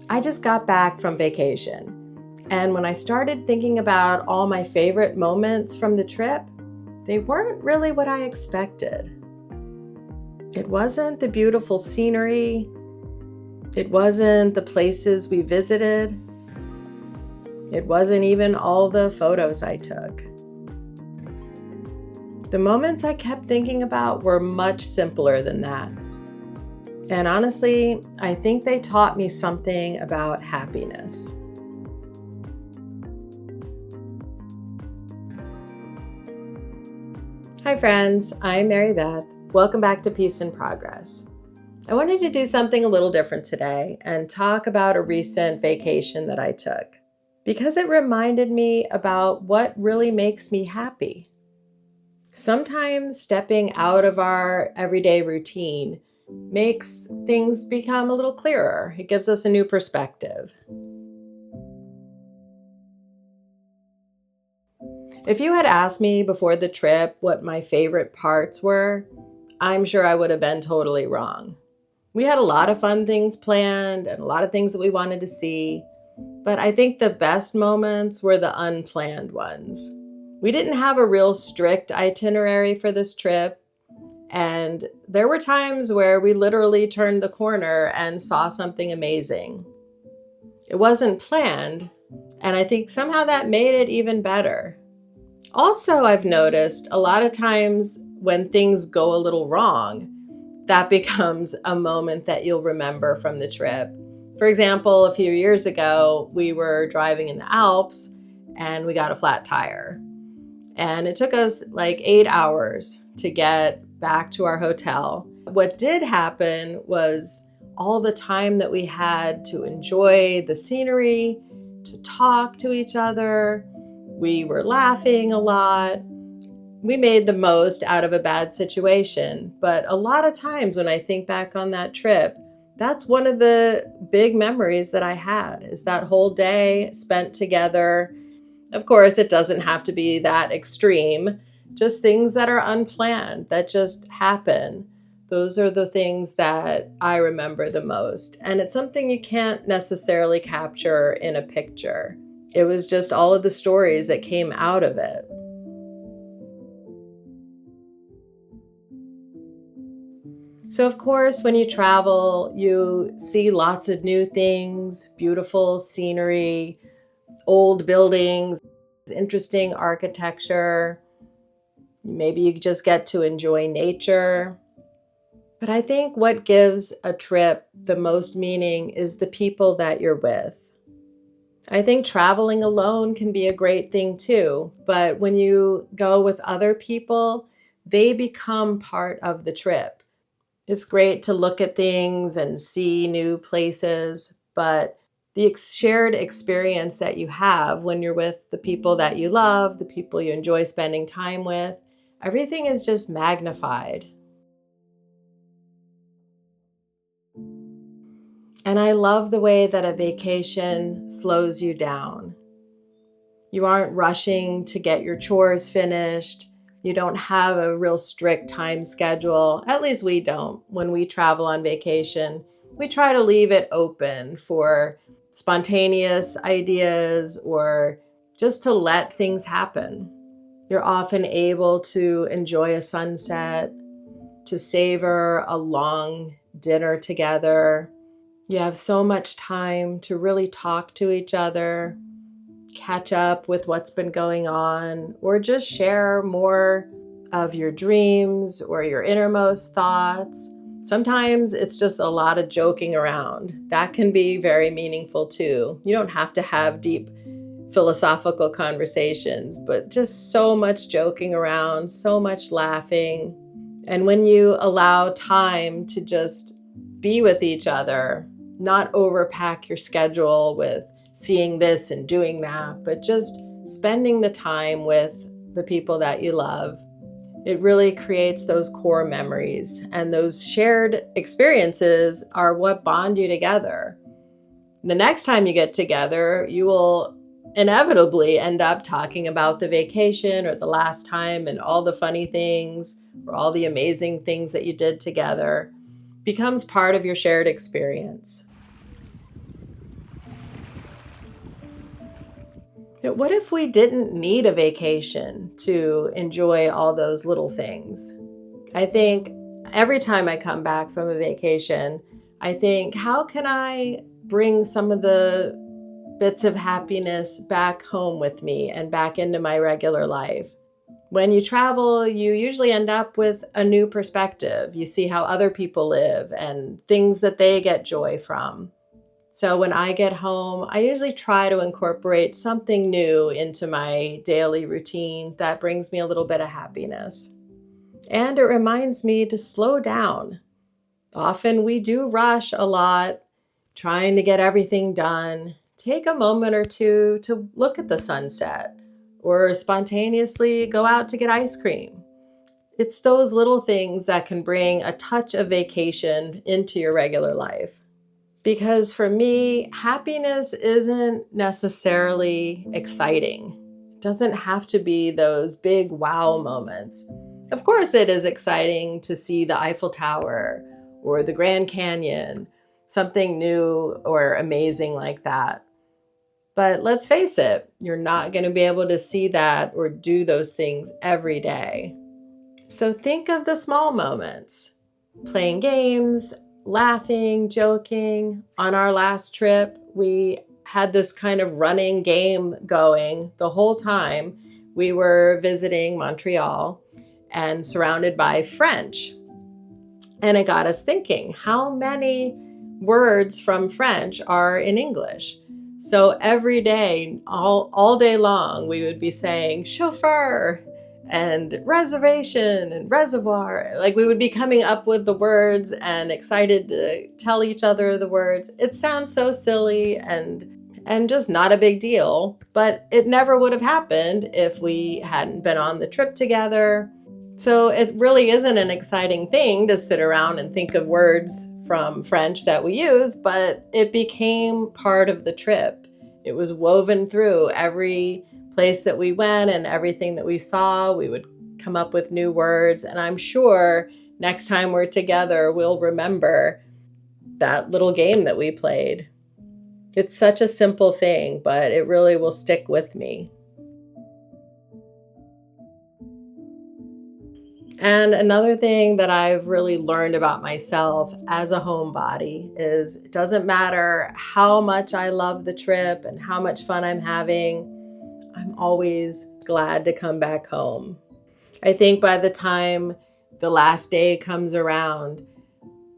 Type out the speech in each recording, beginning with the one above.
I just got back from vacation, and when I started thinking about all my favorite moments from the trip, they weren't really what I expected. It wasn't the beautiful scenery. It wasn't the places we visited. It wasn't even all the photos I took. The moments I kept thinking about were much simpler than that. And honestly, I think they taught me something about happiness. Hi friends, I'm Mary Beth. Welcome back to Peace in Progress. I wanted to do something a little different today and talk about a recent vacation that I took because it reminded me about what really makes me happy. Sometimes stepping out of our everyday routine makes things become a little clearer. It gives us a new perspective. If you had asked me before the trip what my favorite parts were, I'm sure I would have been totally wrong. We had a lot of fun things planned and a lot of things that we wanted to see, but I think the best moments were the unplanned ones. We didn't have a real strict itinerary for this trip, and there were times where we literally turned the corner and saw something amazing. It wasn't planned, and I think somehow that made it even better. Also, I've noticed a lot of times when things go a little wrong, that becomes a moment that you'll remember from the trip. For example, a few years ago, we were driving in the Alps and we got a flat tire. And it took us like 8 hours to get back to our hotel. What did happen was all the time that we had to enjoy the scenery, to talk to each other. We were laughing a lot. We made the most out of a bad situation. But a lot of times when I think back on that trip, that's one of the big memories that I had, is that whole day spent together. Of course, it doesn't have to be that extreme, just things that are unplanned, that just happen. Those are the things that I remember the most. And it's something you can't necessarily capture in a picture. It was just all of the stories that came out of it. So of course, when you travel, you see lots of new things, beautiful scenery, old buildings, interesting architecture. Maybe you just get to enjoy nature. But I think what gives a trip the most meaning is the people that you're with. I think traveling alone can be a great thing too, but when you go with other people, they become part of the trip. It's great to look at things and see new places, but the shared experience that you have when you're with the people that you love, the people you enjoy spending time with, everything is just magnified. And I love the way that a vacation slows you down. You aren't rushing to get your chores finished. You don't have a real strict time schedule. At least we don't. When we travel on vacation, we try to leave it open for spontaneous ideas or just to let things happen. You're often able to enjoy a sunset, to savor a long dinner together. You have so much time to really talk to each other, catch up with what's been going on, or just share more of your dreams or your innermost thoughts. Sometimes it's just a lot of joking around. That can be very meaningful too. You don't have to have deep philosophical conversations, but just so much joking around, so much laughing. And when you allow time to just be with each other, not overpack your schedule with seeing this and doing that, but just spending the time with the people that you love, it really creates those core memories. And those shared experiences are what bond you together. The next time you get together, you will inevitably end up talking about the vacation or the last time and all the funny things or all the amazing things that you did together. Becomes part of your shared experience. But what if we didn't need a vacation to enjoy all those little things? I think every time I come back from a vacation, I think, how can I bring some of the bits of happiness back home with me and back into my regular life? When you travel, you usually end up with a new perspective. You see how other people live and things that they get joy from. So when I get home, I usually try to incorporate something new into my daily routine that brings me a little bit of happiness. And it reminds me to slow down. Often we do rush a lot, trying to get everything done. Take a moment or two to look at the sunset or spontaneously go out to get ice cream. It's those little things that can bring a touch of vacation into your regular life. Because for me, happiness isn't necessarily exciting. It doesn't have to be those big wow moments. Of course, it is exciting to see the Eiffel Tower or the Grand Canyon, something new or amazing like that. But let's face it, you're not going to be able to see that or do those things every day. So think of the small moments, playing games, laughing, joking. On our last trip, we had this kind of running game going the whole time. We were visiting Montreal and surrounded by French. And it got us thinking, how many words from French are in English? So every day, all day long, we would be saying chauffeur and reservation and reservoir. Like we would be coming up with the words and excited to tell each other the words. It sounds so silly and just not a big deal, but it never would have happened if we hadn't been on the trip together. So it really isn't an exciting thing to sit around and think of words from French that we use, but it became part of the trip. It was woven through every place that we went and everything that we saw. We would come up with new words, and I'm sure next time we're together, we'll remember that little game that we played. It's such a simple thing, but it really will stick with me. And another thing that I've really learned about myself as a homebody is it doesn't matter how much I love the trip and how much fun I'm having, I'm always glad to come back home. I think by the time the last day comes around,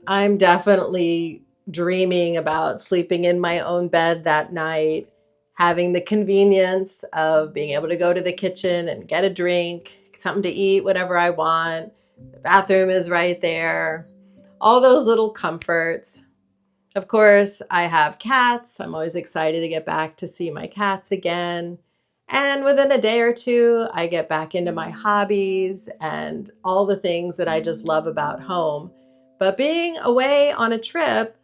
I'm definitely dreaming about sleeping in my own bed that night, having the convenience of being able to go to the kitchen and get a drink, something to eat, whatever I want. The bathroom is right there. All those little comforts. Of course, I have cats. I'm always excited to get back to see my cats again. And within a day or two, I get back into my hobbies and all the things that I just love about home. But being away on a trip,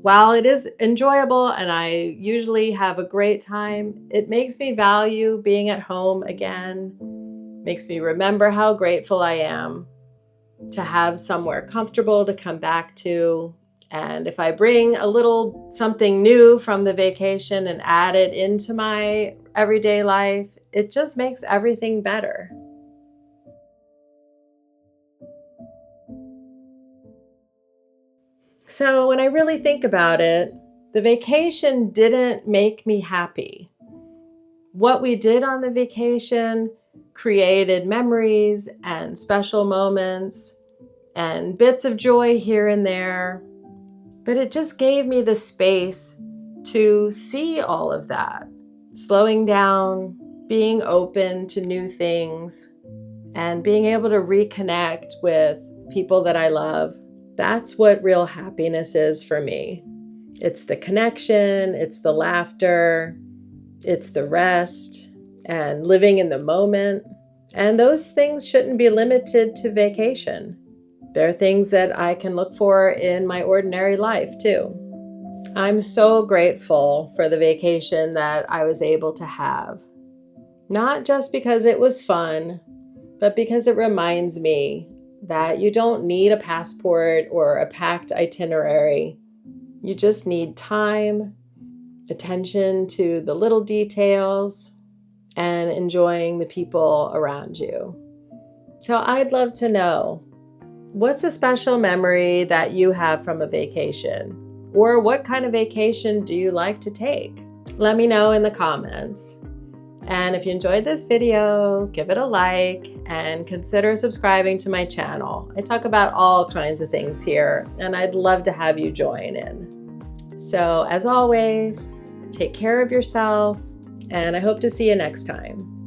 while it is enjoyable and I usually have a great time, it makes me value being at home again. Makes me remember how grateful I am to have somewhere comfortable to come back to. And if I bring a little something new from the vacation and add it into my everyday life, it just makes everything better. So when I really think about it, the vacation didn't make me happy. What we did on the vacation created memories and special moments and bits of joy here and there. But it just gave me the space to see all of that, slowing down, being open to new things, and being able to reconnect with people that I love. That's what real happiness is for me. It's the connection, it's the laughter, it's the rest, and living in the moment. And those things shouldn't be limited to vacation. They're things that I can look for in my ordinary life too. I'm so grateful for the vacation that I was able to have. Not just because it was fun, but because it reminds me that you don't need a passport or a packed itinerary. You just need time attention to the little details, and enjoying the people around you. So I'd love to know, what's a special memory that you have from a vacation? Or what kind of vacation do you like to take? Let me know in the comments. And if you enjoyed this video, give it a like and consider subscribing to my channel. I talk about all kinds of things here, and I'd love to have you join in. So as always, take care of yourself, and I hope to see you next time.